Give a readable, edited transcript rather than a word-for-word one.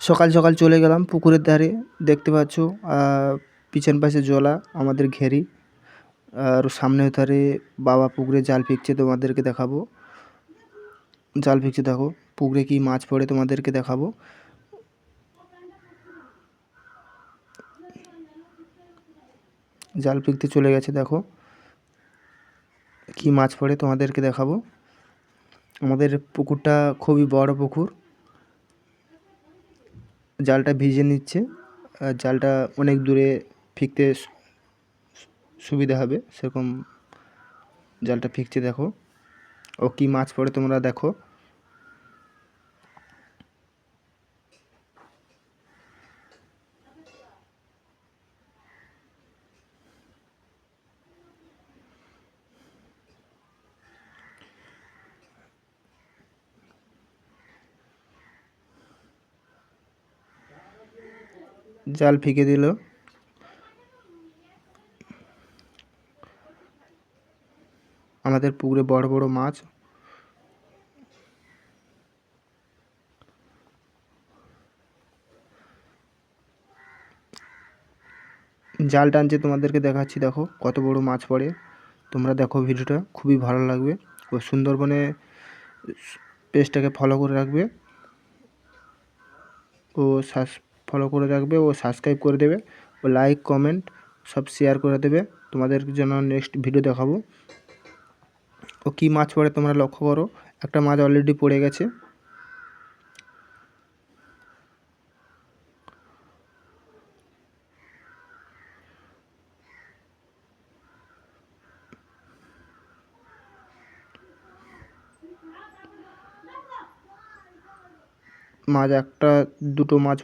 সকাল সকাল চলে গেলাম পুকুরের ধারে। দেখতে পাচ্ছ পিছন পাশে জলা আমাদের ঘেরি। আর সামনের ধারে বাবা পুকুরে জাল ফেঁকছে, তোমাদেরকে দেখাবো। জাল ফেঁকছে, দেখো পুকুরে কি মাছ পড়ে তোমাদেরকে দেখাবো। জাল ফেঁকতে চলে গেছে, দেখো কি মাছ পড়ে তোমাদেরকে দেখাবো। আমাদের পুকুরটা খুবই বড় পুকুর। জালটা ভিজে নিচ্ছে, জালটা অনেক দূরে ফেঁকতে সুবিধা হবে, সেরকম জালটা ফেঁকছে। দেখো ও কি মাছ পড়ে তোমরা দেখো। জাল ফেঁকে দিল। আমাদের পুকুরে বড় বড় মাছ। জাল টানছে, তোমাদেরকে দেখাচ্ছি, দেখো কত বড় মাছ পড়ে। তোমরা দেখো ভিডিওটা, খুবই ভালো লাগবে। ও সুন্দরবনে পেজটাকে ফলো করে রাখবে, ও ফলো করে রাখবে, ও সাবস্ক্রাইব করে দেবে, ও লাইক কমেন্ট সব শেয়ার করে দেবে। তোমাদের জন্য নেক্সট ভিডিও দেখাবো। ও কি মাছ পড়ে তোমরা লক্ষ্য করো। একটা মাছ অলরেডি পড়ে গেছে। মাছ একটা দুটো মাছ